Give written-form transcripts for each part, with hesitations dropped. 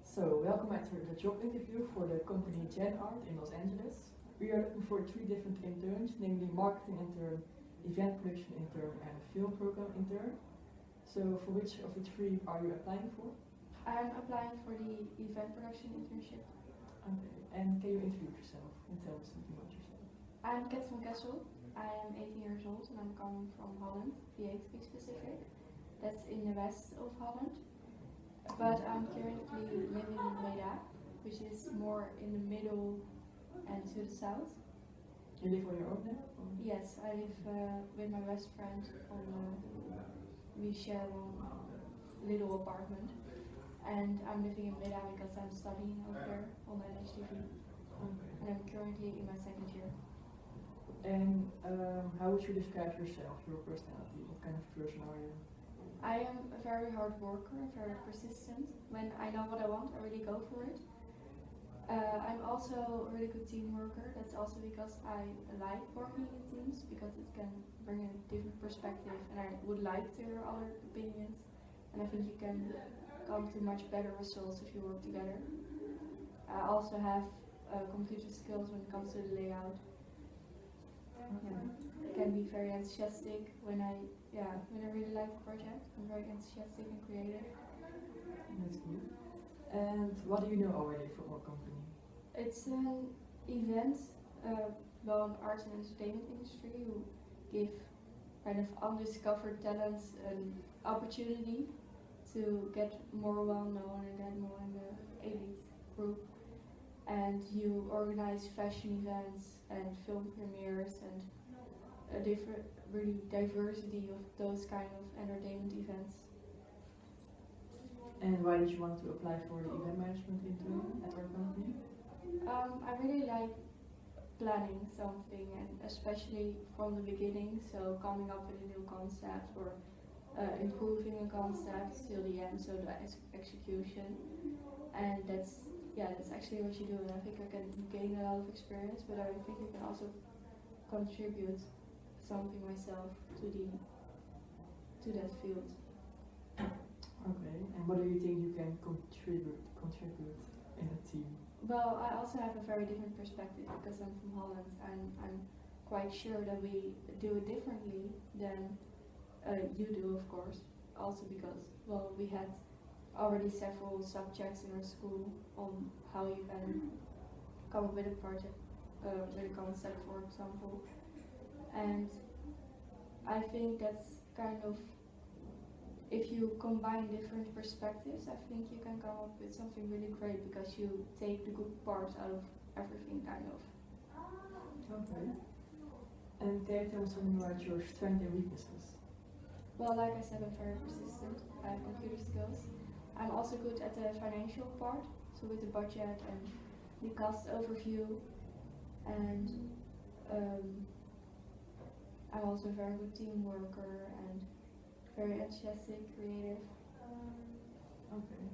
So, welcome at the job interview for the company Gen Art in Los Angeles. We are looking for three different interns, namely marketing intern, event production intern, and film program intern. So, for which of the three are you applying for? I'm applying for the event production internship. Okay, and can you introduce yourself and tell us something about yourself? I'm Kat from Kessel. I am 18 years old and I'm coming from Holland, VA to be specific. That's in the west of Holland. But I'm currently living in Breda, which is more in the middle and to the south. You live on your own now? Or? Yes, I live with my best friend. We share one little apartment. And I'm living in Breda because I'm studying over there on NHTV. Okay. And I'm currently in my second year. And how would you describe yourself, your personality? What kind of person are you? I am a very hard worker, very persistent. When I know what I want, I really go for it. I'm also a really good team worker. That's also because I like working in teams, because it can bring a different perspective and I would like to hear other opinions. And I think you can come to much better results if you work together. I also have computer skills when it comes to the layout. Yeah. I can be very enthusiastic when I really like the project. I'm very enthusiastic and creative. That's good. And what do you know already from our company? It's an event, an arts and entertainment industry who give kind of undiscovered talents an opportunity to get more well known and get more in the elite group. And you organize fashion events and film premieres and a different, really diversity of those kind of entertainment events. And why did you want to apply for the event management intern at our company? I really like planning something, and especially from the beginning, so coming up with a new concept or improving a concept till the end, so the execution. And that's actually what you do, and I think I can gain a lot of experience, but I think I can also contribute something myself to that field. Okay, and what do you think you can contribute in a team? Well, I also have a very different perspective because I'm from Holland, and I'm quite sure that we do it differently than you do, of course. Also because, well, we had already several subjects in our school on how you can come up with a project, with a concept, for example. And I think that's kind of, if you combine different perspectives, I think you can come up with something really great because you take the good parts out of everything, kind of. Okay. And can you tell us something about your strengths and weaknesses? Well, like I said, I'm very persistent. I have computer skills. I'm also good at the financial part, so with the budget and the cost overview. And I'm also a very good team worker and very enthusiastic, creative. Okay.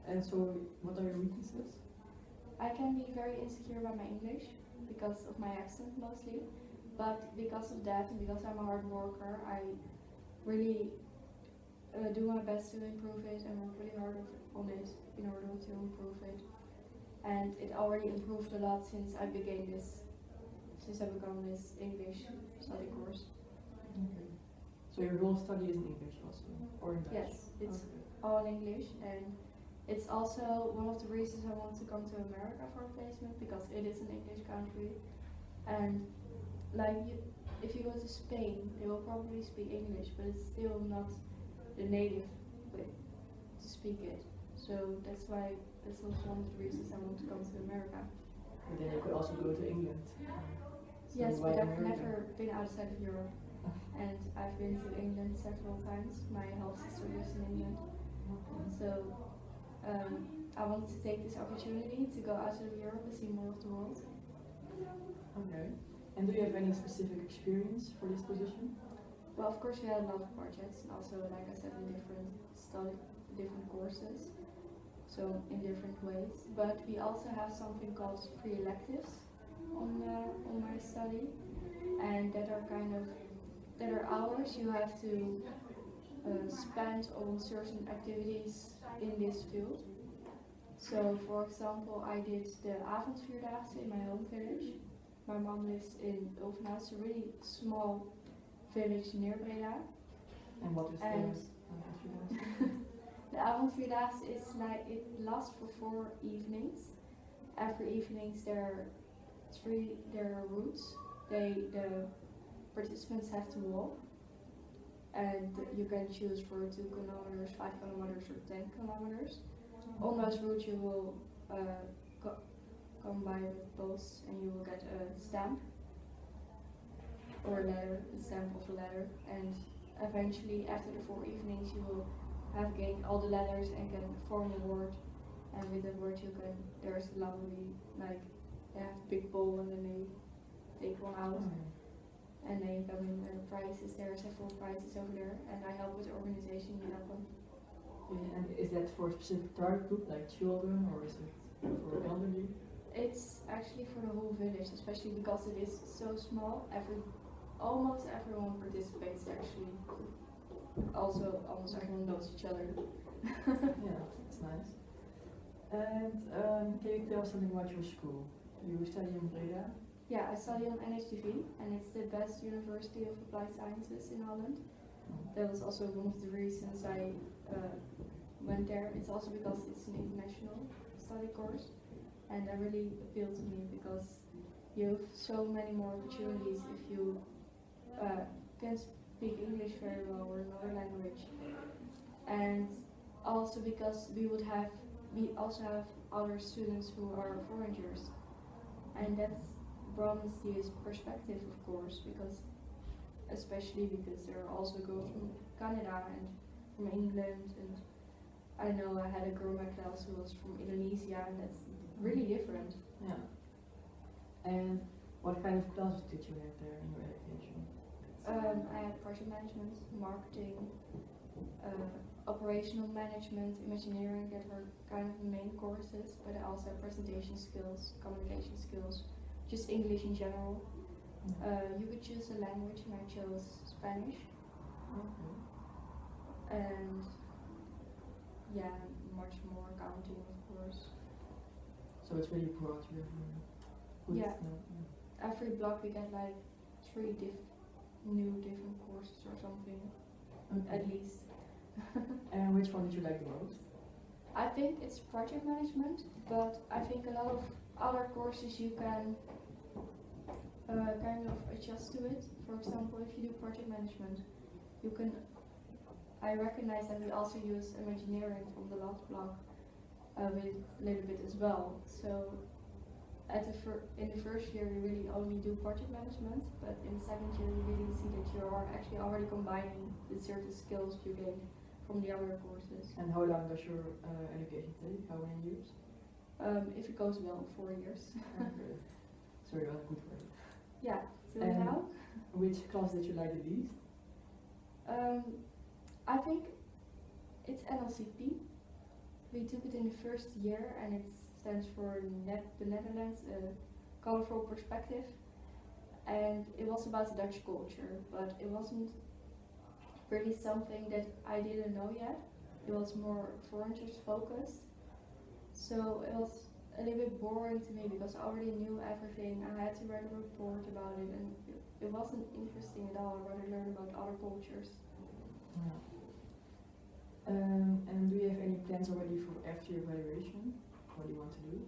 And so, what are your weaknesses? I can be very insecure about my English because of my accent mostly, but because of that and because I'm a hard worker, I really do my best to improve it and work really hard on it in order to improve it. And it already improved a lot since I began this English study course. Okay. So your whole study is in English also, or in Dutch? Yes, it's okay. all in English, and it's also one of the reasons I want to come to America for a placement, because it is an English country. And like if you go to Spain, they will probably speak English, but it's still not the native way to speak it. So that's also one of the reasons I want to come to America. But then you could also go to England. So yes, but I've America? never been outside of Europe. And I've been to England several times. My half sister lives in England. So I wanted to take this opportunity to go outside of Europe and see more of the world. Okay. And do you have any specific experience for this position? Well, of course we had a lot of projects, and also, like I said, in different courses, so in different ways. But we also have something called free electives on my study, and that are hours you have to spend on certain activities in this field. So, for example, I did the avondvierdaagse in my home village. My mom lives in Ulvenhout, a really small village near Breda. And what is And the the avondvierdaagse is like, it lasts for 4 evenings. Every evenings there are routes. The participants have to walk, and you can choose for 2 kilometers, 5 kilometers, or 10 kilometers. On those routes you will come by with posts, and you will get a stamp or a letter, a stamp of a letter, and eventually after the 4 evenings you will have gained all the letters and can form a word, and with that word you can, there's a lovely, like, they have a big bowl and then they take one out. And then you come in prizes, there are several prizes over there, and I help with the organization in that one. And is that for a specific target group, like children, or is it for elderly? It's actually for the whole village, especially because it is so small. Almost everyone participates actually. Also, almost everyone knows each other. Yeah, that's nice. And can you tell us something about your school? You study in Breda? Yeah, I study on NHTV, and it's the best university of applied sciences in Holland. That was also one of the reasons I went there. It's also because it's an international study course, and that really appealed to me because you have so many more opportunities if you can speak English very well or another language, and also because we also have other students who are foreigners, and that broadens the perspective, of course, because especially because there are also girls from Canada and from England, and I know I had a girl in my class who was from Indonesia, and that's really different. Yeah. And what kind of classes did you have there in your education? I had project management, marketing, operational management, Imagineering, that were kind of the main courses, but I also had presentation skills, communication skills, just English in general. You could choose a language, and I chose Spanish. Okay. And yeah, much more accounting, of course. So it's really broad. You have good Yeah. Every block we get like 3 different courses or something, at least. And which one did you like the most? I think it's project management, but I think a lot of other courses you can kind of adjust to it. For example, if you do project management, you can. I recognize that we also use Imagineering from the last block with a little bit as well. So in the first year we really only do project management, but in the second year you really see that you are actually already combining the certain skills you gain from the other courses. And how long does your education take? How many years? If it goes well, 4 years. Okay. So you're on a good way. Yeah, till And now. Which class did you like the least? I think it's NLCP. We took it in the first year, and it stands for the Netherlands Colorful Perspective, and it was about the Dutch culture, but it wasn't really something that I didn't know yet. It was more foreigners focused, so it was a little bit boring to me because I already knew everything. I had to write a report about it, and it wasn't interesting at all. I rather learn about other cultures. Yeah. And do you have any plans already for after your graduation? What do you want to do?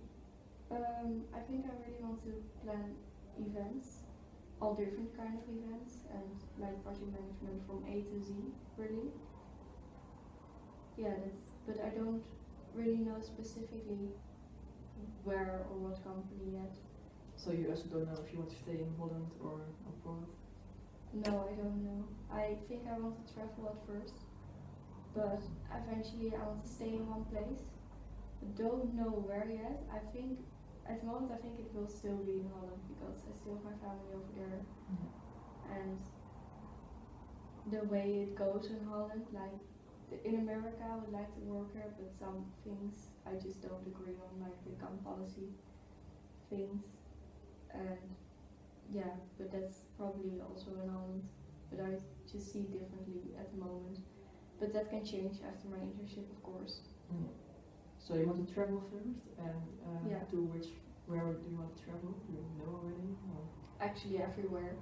I think I really want to plan events, all different kind of events, and like project management from A to Z, really. Yeah, but I don't really know specifically where or what company yet. So you also don't know if you want to stay in Holland or abroad? No, I don't know. I think I want to travel at first, but eventually I want to stay in one place. I don't know where yet. I think at the moment it will still be in Holland because I still have my family over there. And the way it goes in Holland, like in America I would like to work here, but some things I just don't agree on, like the gun policy things. And yeah, but that's probably also in Holland, but I just see differently at the moment. But that can change after my internship, of course. So you want to travel first, and Yeah. to where do you want to travel? Do you know already? Or? Actually everywhere,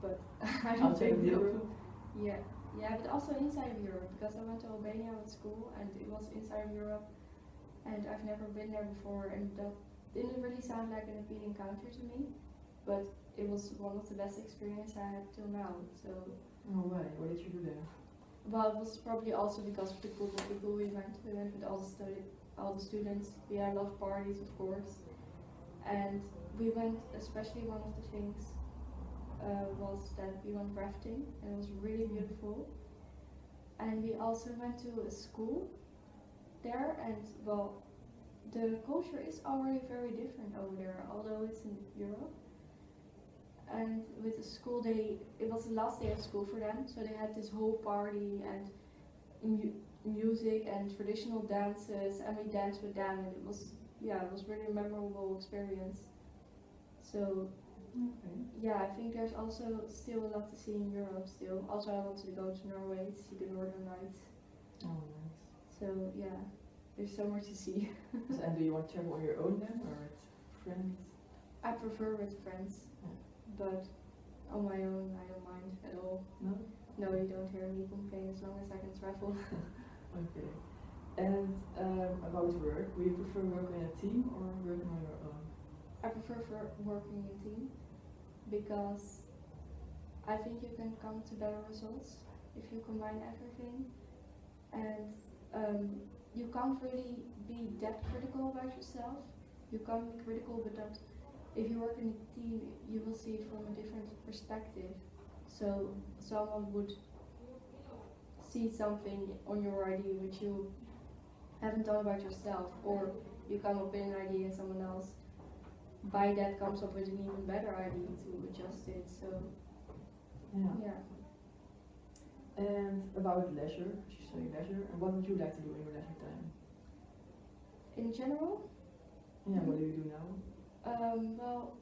but I don't Outside think of Europe? Yeah, yeah, but also inside of Europe, because I went to Albania with school and it was inside of Europe, and I've never been there before, and that didn't really sound like an appealing country to me, but it was one of the best experiences I had till now. So, No way. What did you do there? well, it was probably also because of the group of people we went. We went with all the students. We had a lot of parties, of course, and we went. Especially one of the things was that we went rafting, and it was really beautiful. And we also went to a school there, and well, the culture is already very different over there, although it's in Europe. And with the school, it was the last day of school for them, so they had this whole party and music and traditional dances, and we danced with them, and it was really a memorable experience. So Okay. yeah, I think there's also still a lot to see in Europe still. Also, I wanted to go to Norway to see the Northern Lights. Oh, nice. So yeah, there's so much to see. So, and do you want to travel on your own then, or with friends? I prefer with friends, Yeah. but on my own, I don't mind at all. No? No, you don't hear me complain as long as I can travel. Okay. And about work, do you prefer working in a team or working on your own? I prefer for working in a team because I think you can come to better results if you combine everything, and you can't really be that critical about yourself. You can be critical, but that if you work in a team, you will see it from a different perspective. So someone would see something on your idea which you haven't thought about yourself, or you come up with an idea and someone else by that comes up with an even better idea to adjust it. So yeah. And about leisure, you study leisure, and what would you like to do in your leisure time? In general, Yeah, what do you do now? well,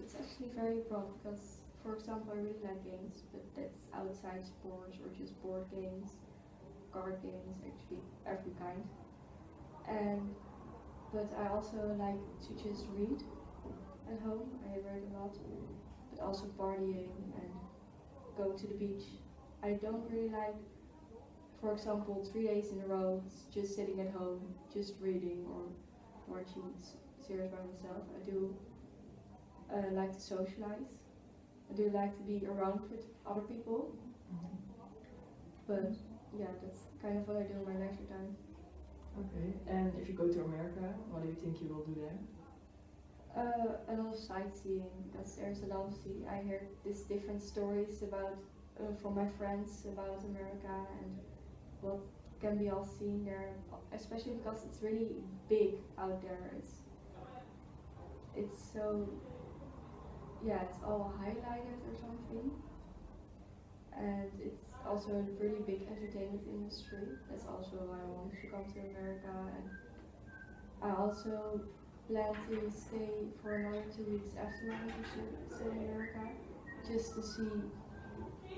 it's actually very broad because, for example, I really like games, but that's outside sports or just board games, card games, actually every kind. But I also like to just read at home. I read a lot, but also partying and go to the beach. I don't really like, for example, 3 days in a row just sitting at home, just reading or watching series by myself. I do like to socialize. I do like to be around with other people. But yeah, that's kind of what I do in my leisure time. Okay, and if you go to America, what do you think you will do there? A lot of sightseeing, because there's a lot of I hear these different stories about from my friends about America and what can be all seen there, especially because it's really big out there. It's so, yeah, it's all highlighted or something, and it's also a really big entertainment industry. That's also why I want to come to America, and I also plan to stay for another 2 weeks after my internship in America, just to see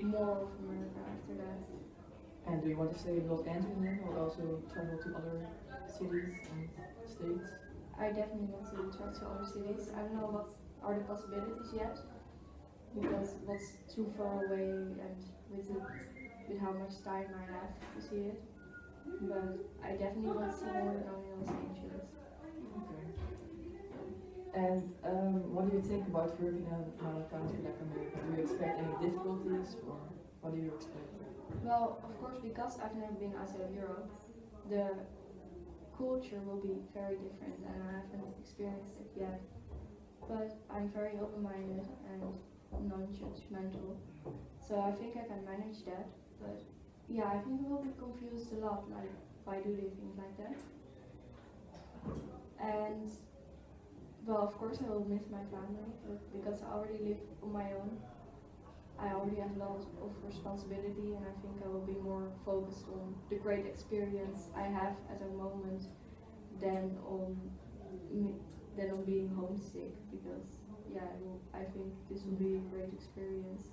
more of America after that. And do you want to stay in Los Angeles then, or also travel to other cities and states? I definitely want to travel to other cities. I don't know what are the possibilities yet, because what's too far away and with how much time I have to see it. But I definitely want to see more than only Los Angeles. Okay. And what do you think about working in a country like America? Do you expect any difficulties, or what do you expect? Well, of course, because I've never been outside of Europe, the culture will be very different, and I haven't experienced it yet. But I'm very open-minded and non-judgmental, so I think I can manage that. But yeah, I think I will be confused a lot, like why do they think like that? And well, of course I will miss my family, but because I already live on my own, I already have a lot of responsibility, and I think I will be more focused on the great experience I have at the moment than on being homesick, because yeah, I think this will be a great experience.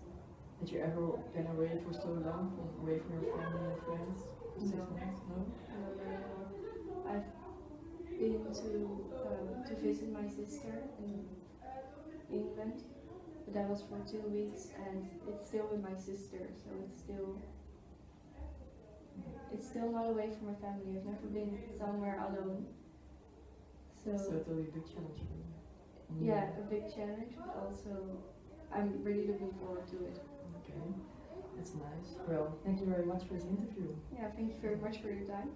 Did you ever been away for so long, away from your family and friends? For 6 No. months? No? No. to visit my sister in England, but that was for 2 weeks, and it's still with my sister, so it's still not away from my family. I've never been somewhere alone. So totally a big challenge for you. yeah, a big challenge, but also I'm really looking forward to it. Okay, that's nice. Well, thank you very much for this interview. Yeah, thank you very much for your time.